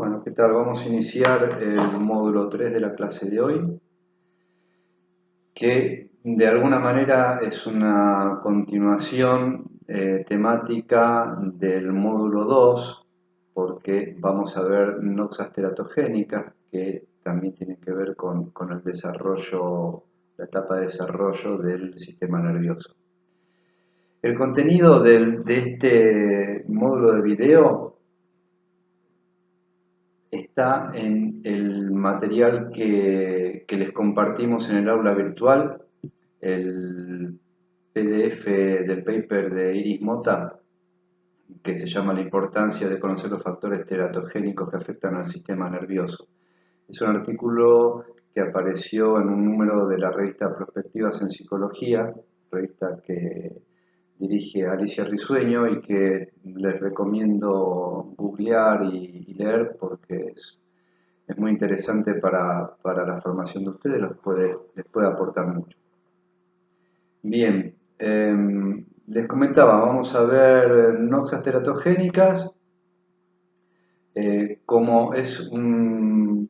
Bueno, ¿qué tal? Vamos a iniciar el módulo 3 de la clase de hoy, que de alguna manera es una continuación temática del módulo 2, porque vamos a ver noxas teratogénicas que también tienen que ver con el desarrollo, la etapa de desarrollo del sistema nervioso. El contenido de este módulo de video está en el material que les compartimos en el aula virtual, el PDF del paper de Iris Mota, que se llama La importancia de conocer los factores teratogénicos que afectan al sistema nervioso. Es un artículo que apareció en un número de la revista Perspectivas en Psicología, revista que dirige Alicia Risueño y que les recomiendo googlear y leer porque es muy interesante para la formación de ustedes, les puede aportar mucho. Bien, les comentaba, vamos a ver noxas teratogénicas, como es un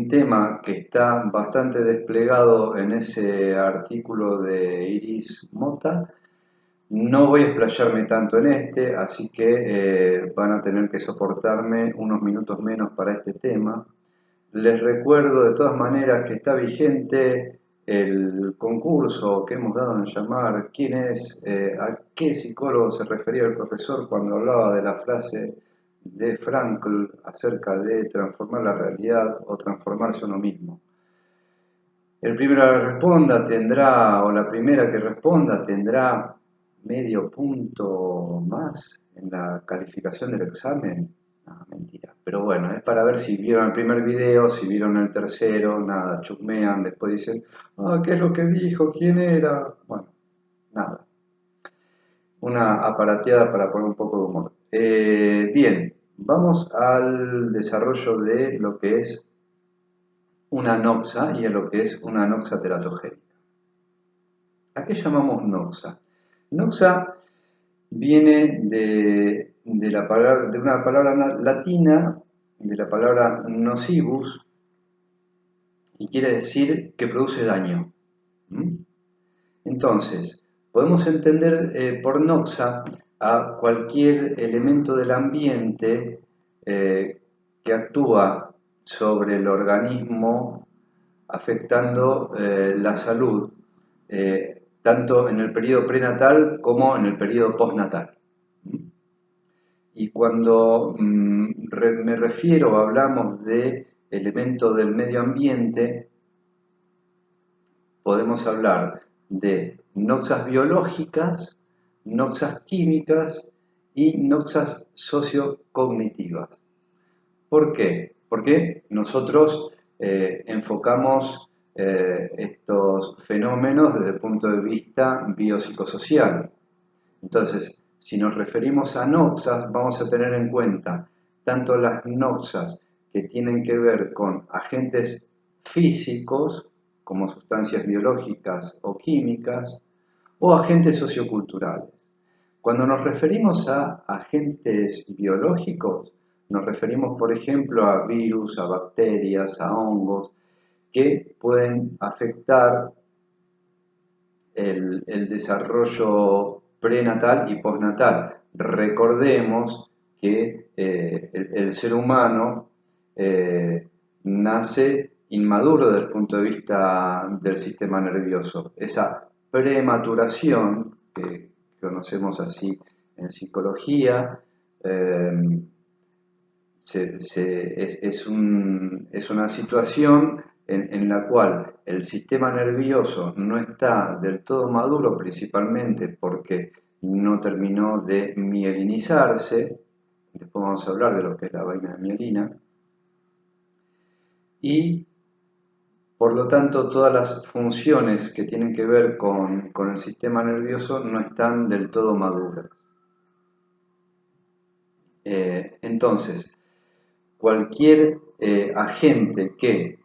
tema que está bastante desplegado en ese artículo de Iris Mota. No voy a explayarme tanto en este, así que van a tener que soportarme unos minutos menos para este tema. Les recuerdo de todas maneras que está vigente el concurso que hemos dado en llamar ¿quién es? ¿A qué psicólogo se refería el profesor cuando hablaba de la frase de Frankl acerca de transformar la realidad o transformarse uno mismo? El primero que responda tendrá, o la primera que responda tendrá medio punto más en la calificación del examen. No, mentira. Pero bueno, es para ver si vieron el primer video, si vieron el tercero, nada, chusmean, después dicen, ¿qué es lo que dijo? ¿Quién era? Bueno, nada. Una aparateada para poner un poco de humor. Bien, vamos al desarrollo de lo que es una noxa y a lo que es una noxa teratogénica. ¿A qué llamamos noxa? Noxa viene de una palabra latina, de la palabra nocivus, y quiere decir que produce daño. Entonces, podemos entender por noxa a cualquier elemento del ambiente que actúa sobre el organismo afectando la salud, tanto en el periodo prenatal como en el periodo postnatal. Y cuando me refiero, hablamos de elementos del medio ambiente, podemos hablar de noxas biológicas, noxas químicas y noxas sociocognitivas. ¿Por qué? Porque nosotros enfocamos estos fenómenos desde el punto de vista biopsicosocial. Entonces, si nos referimos a noxas, vamos a tener en cuenta tanto las noxas que tienen que ver con agentes físicos, como sustancias biológicas o químicas, o agentes socioculturales. Cuando nos referimos a agentes biológicos, nos referimos, por ejemplo, a virus, a bacterias, a hongos, que pueden afectar el desarrollo prenatal y postnatal. Recordemos que el ser humano nace inmaduro desde el punto de vista del sistema nervioso. Esa prematuración, que conocemos así en psicología, es una situación en la cual el sistema nervioso no está del todo maduro, principalmente porque no terminó de mielinizarse. Después vamos a hablar de lo que es la vaina de mielina. Y por lo tanto todas las funciones que tienen que ver con el sistema nervioso no están del todo maduras. Entonces, cualquier agente que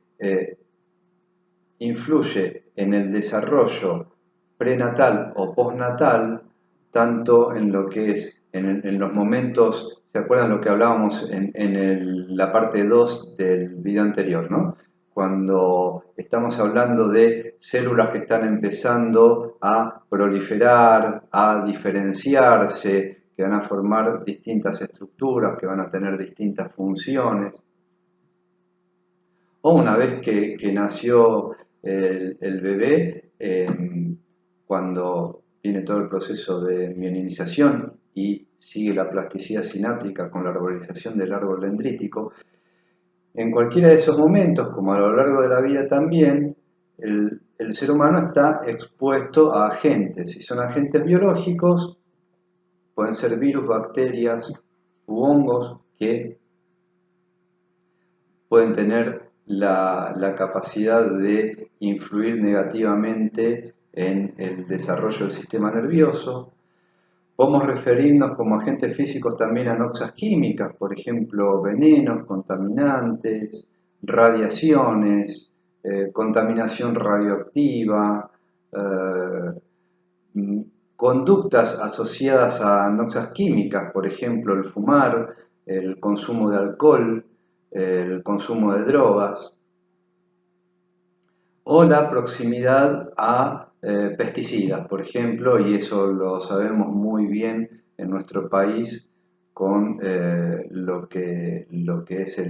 influye en el desarrollo prenatal o postnatal, tanto en lo que es en los momentos ¿Se acuerdan lo que hablábamos en la parte 2 del video anterior, ¿no? Cuando estamos hablando de células que están empezando a proliferar, a diferenciarse, que van a formar distintas estructuras, que van a tener distintas funciones. O una vez que nació el bebé, cuando viene todo el proceso de mielinización y sigue la plasticidad sináptica con la arborización del árbol dendrítico, en cualquiera de esos momentos, como a lo largo de la vida también, el ser humano está expuesto a agentes. Si son agentes biológicos, pueden ser virus, bacterias u hongos que pueden tener la capacidad de influir negativamente en el desarrollo del sistema nervioso. Podemos referirnos como agentes físicos también a noxas químicas, por ejemplo, venenos, contaminantes, radiaciones, contaminación radioactiva, conductas asociadas a noxas químicas, por ejemplo, el fumar, el consumo de alcohol, el consumo de drogas, o la proximidad a pesticidas, por ejemplo, y eso lo sabemos muy bien en nuestro país con lo que es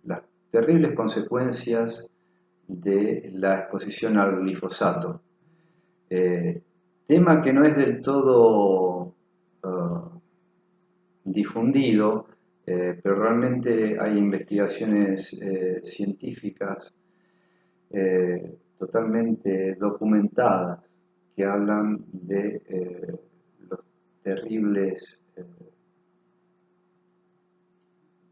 las terribles consecuencias de la exposición al glifosato. Tema que no es del todo difundido, pero realmente hay investigaciones científicas totalmente documentadas que hablan de los terribles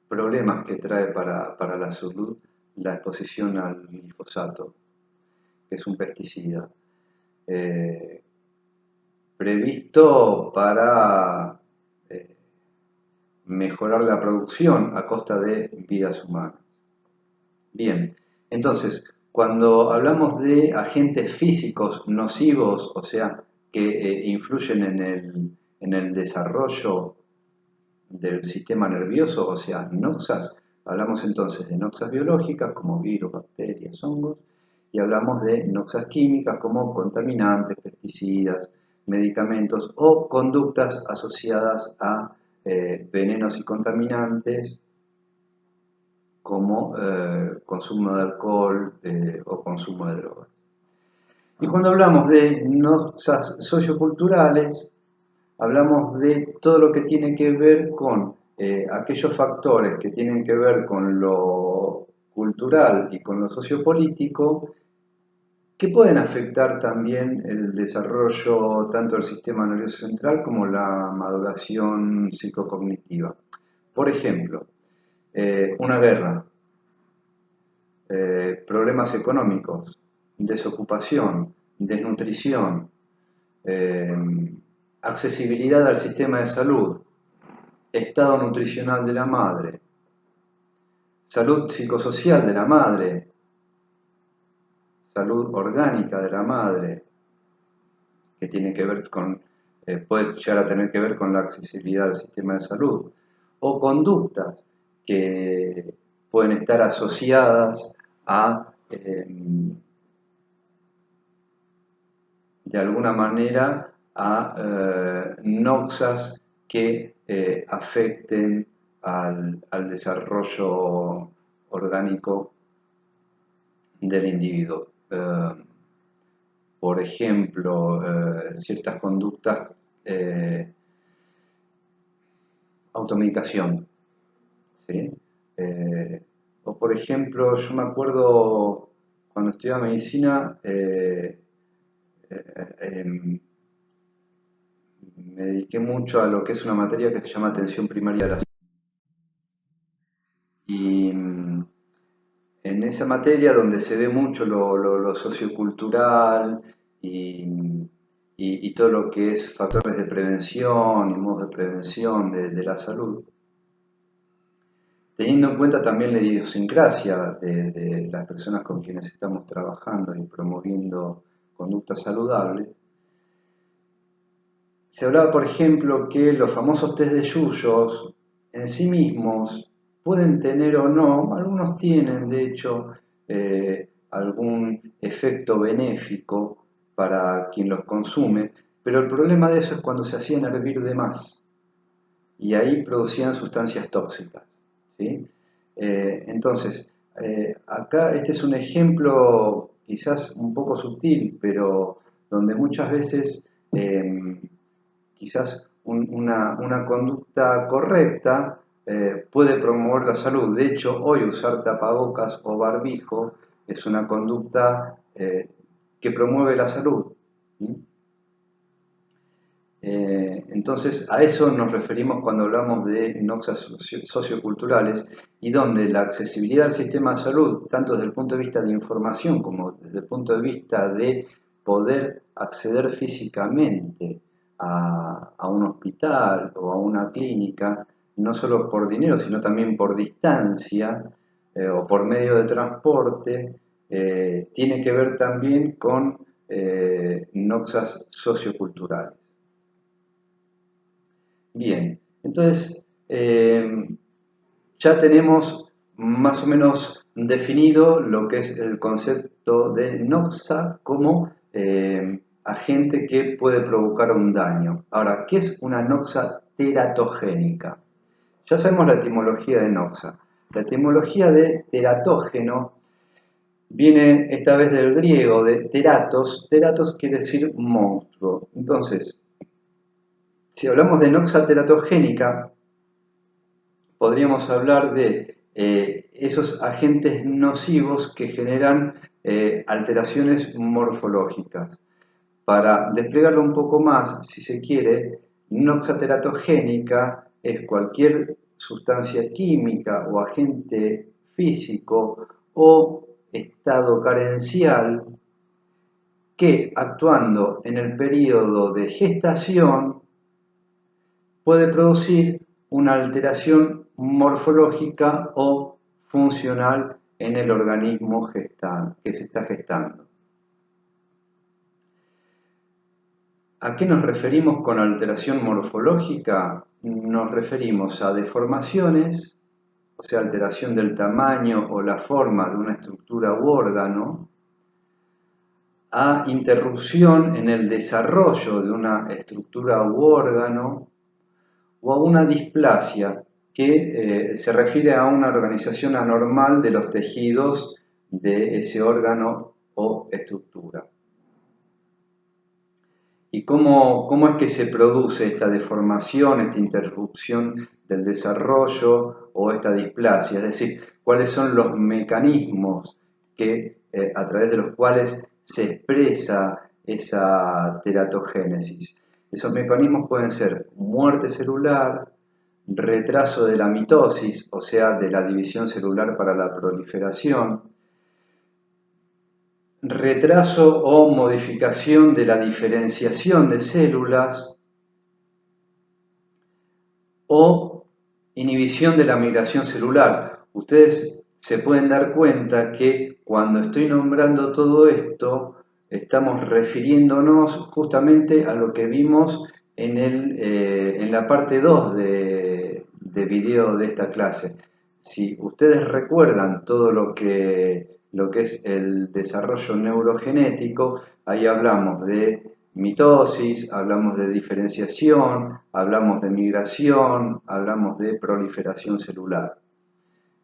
problemas que trae para la salud la exposición al glifosato, que es un pesticida eh, previsto para mejorar la producción a costa de vidas humanas. Bien, entonces, cuando hablamos de agentes físicos nocivos, o sea, que influyen en el desarrollo del sistema nervioso, o sea, noxas, hablamos entonces de noxas biológicas como virus, bacterias, hongos, y hablamos de noxas químicas como contaminantes, pesticidas, medicamentos o conductas asociadas a venenos y contaminantes como consumo de alcohol o consumo de drogas. Y cuando hablamos de noxas socioculturales, hablamos de todo lo que tiene que ver con aquellos factores que tienen que ver con lo cultural y con lo sociopolítico que pueden afectar también el desarrollo tanto del sistema nervioso central como la maduración psicocognitiva. Por ejemplo, una guerra, problemas económicos, desocupación, desnutrición, eh, accesibilidad al sistema de salud, estado nutricional de la madre, salud psicosocial de la madre, salud orgánica de la madre, que tiene que ver con, puede llegar a tener que ver con la accesibilidad al sistema de salud, o conductas que pueden estar asociadas a, de alguna manera, a noxas que afecten al desarrollo orgánico del individuo. Por ejemplo, ciertas conductas, automedicación, ¿sí? O por ejemplo, yo me acuerdo cuando estudiaba medicina, me dediqué mucho a lo que es una materia que se llama atención primaria de la salud. Y en esa materia donde se ve mucho lo sociocultural y todo lo que es factores de prevención y modos de prevención de la salud, teniendo en cuenta también la idiosincrasia de las personas con quienes estamos trabajando y promoviendo conductas saludables, Se hablaba, por ejemplo, que los famosos test de yuyos en sí mismos pueden tener o no, algunos tienen de hecho algún efecto benéfico para quien los consume, pero el problema de eso es cuando se hacían hervir de más y ahí producían sustancias tóxicas, ¿sí? Entonces, acá este es un ejemplo quizás un poco sutil, pero donde muchas veces quizás una conducta correcta puede promover la salud. De hecho, hoy usar tapabocas o barbijo es una conducta que promueve la salud. ¿Sí? Entonces, a eso nos referimos cuando hablamos de noxas socioculturales y donde la accesibilidad al sistema de salud, tanto desde el punto de vista de información como desde el punto de vista de poder acceder físicamente a un hospital o a una clínica, no solo por dinero, sino también por distancia o por medio de transporte, tiene que ver también con noxas socioculturales. Bien, entonces ya tenemos más o menos definido lo que es el concepto de noxa como agente que puede provocar un daño. Ahora, ¿qué es una noxa teratogénica? Ya sabemos la etimología de noxa. La etimología de teratógeno viene esta vez del griego de teratos. Teratos quiere decir monstruo. Entonces, si hablamos de noxa teratogénica, podríamos hablar de esos agentes nocivos que generan alteraciones morfológicas. Para desplegarlo un poco más, si se quiere, noxa teratogénica es cualquier sustancia química o agente físico o estado carencial que actuando en el periodo de gestación puede producir una alteración morfológica o funcional en el organismo que se está gestando. ¿A qué nos referimos con alteración morfológica? Nos referimos a deformaciones, o sea, alteración del tamaño o la forma de una estructura u órgano, a interrupción en el desarrollo de una estructura u órgano, o a una displasia que se refiere a una organización anormal de los tejidos de ese órgano o estructura. ¿Y cómo es que se produce esta deformación, esta interrupción del desarrollo o esta displasia? Es decir, ¿cuáles son los mecanismos a través de los cuales se expresa esa teratogénesis? Esos mecanismos pueden ser muerte celular, retraso de la mitosis, o sea, de la división celular para la proliferación, retraso o modificación de la diferenciación de células o inhibición de la migración celular. Ustedes se pueden dar cuenta que cuando estoy nombrando todo esto, estamos refiriéndonos justamente a lo que vimos en la parte 2 de video de esta clase. Si ustedes recuerdan todo lo que es el desarrollo neurogenético, ahí hablamos de mitosis, hablamos de diferenciación, hablamos de migración, hablamos de proliferación celular.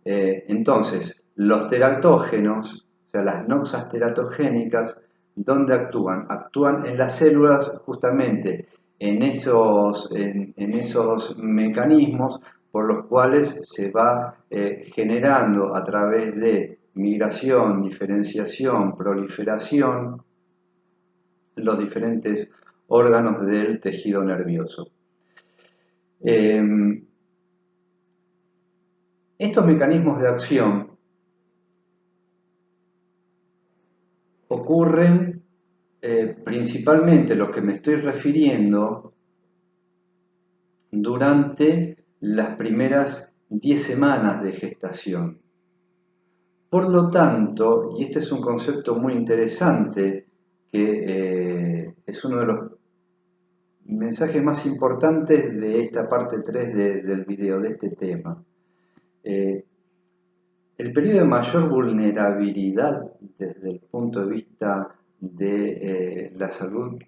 Entonces, los teratógenos, o sea, las noxas teratogénicas, ¿dónde actúan? Actúan en las células justamente en esos mecanismos por los cuales se va generando a través de migración, diferenciación, proliferación, los diferentes órganos del tejido nervioso. Estos mecanismos de acción ocurren principalmente, los que me estoy refiriendo, durante las primeras 10 semanas de gestación. Por lo tanto, y este es un concepto muy interesante, que es uno de los mensajes más importantes de esta parte 3 del video, de este tema. El periodo de mayor vulnerabilidad desde el punto de vista de la salud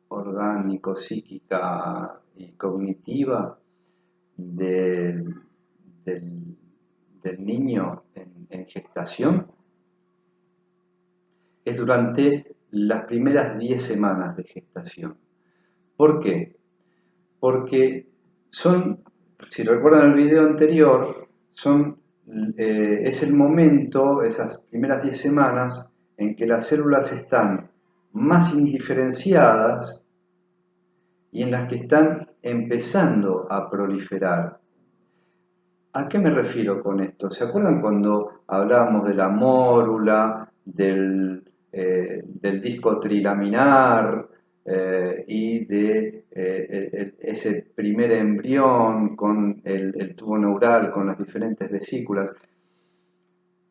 orgánico, psíquica y cognitiva del, del- del niño en gestación es durante las primeras 10 semanas de gestación. ¿Por qué? Porque son, si recuerdan el video anterior, es el momento, esas primeras 10 semanas, en que las células están más indiferenciadas y en las que están empezando a proliferar. ¿A qué me refiero con esto? ¿Se acuerdan cuando hablábamos de la mórula, del disco trilaminar y de ese primer embrión con el tubo neural, con las diferentes vesículas?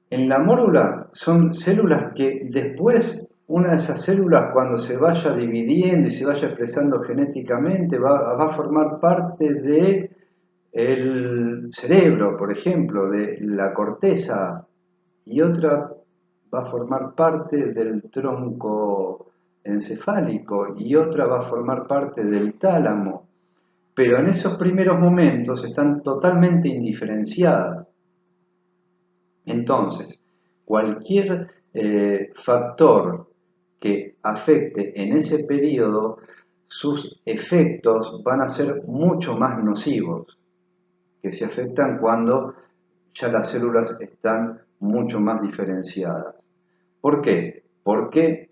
En la mórula son células que después, una de esas células cuando se vaya dividiendo y se vaya expresando genéticamente, va a formar parte de el cerebro, por ejemplo, de la corteza, y otra va a formar parte del tronco encefálico y otra va a formar parte del tálamo. Pero en esos primeros momentos están totalmente indiferenciadas. Entonces, cualquier factor que afecte en ese periodo, sus efectos van a ser mucho más nocivos que se afectan cuando ya las células están mucho más diferenciadas. ¿Por qué? Porque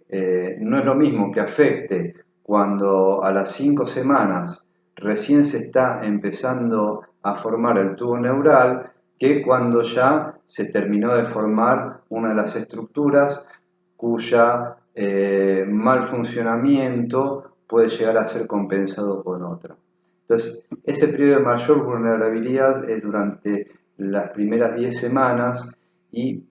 no es lo mismo que afecte cuando a las 5 semanas recién se está empezando a formar el tubo neural que cuando ya se terminó de formar una de las estructuras cuya mal funcionamiento puede llegar a ser compensado con otra. Entonces, ese periodo de mayor vulnerabilidad es durante las primeras 10 semanas y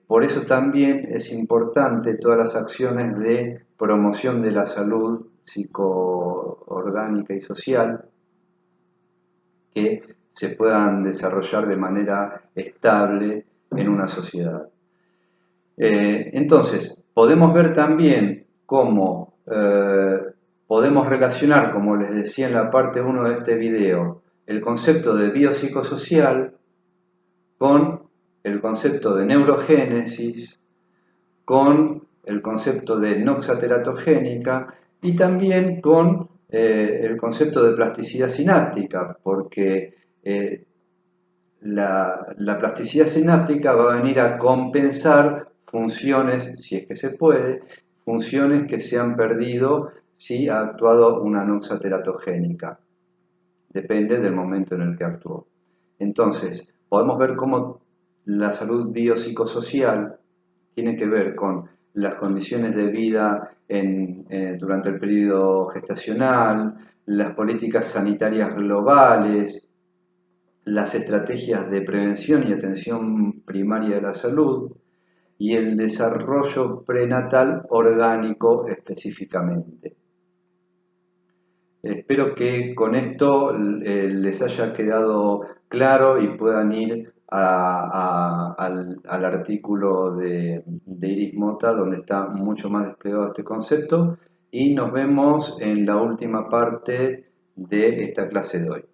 por eso también es importante todas las acciones de promoción de la salud psicoorgánica y social que se puedan desarrollar de manera estable en una sociedad. Entonces, podemos ver también cómo podemos relacionar, como les decía en la parte 1 de este video, el concepto de biopsicosocial con el concepto de neurogénesis, con el concepto de noxa teratogénica y también con el concepto de plasticidad sináptica, porque la plasticidad sináptica va a venir a compensar funciones, si es que se puede, funciones que se han perdido si ha actuado una noxa teratogénica. Depende del momento en el que actuó. Entonces, podemos ver cómo la salud biopsicosocial tiene que ver con las condiciones de vida durante el periodo gestacional, las políticas sanitarias globales, las estrategias de prevención y atención primaria de la salud y el desarrollo prenatal orgánico específicamente. Espero que con esto les haya quedado claro y puedan ir al artículo de Iris Mota, donde está mucho más desplegado este concepto, y nos vemos en la última parte de esta clase de hoy.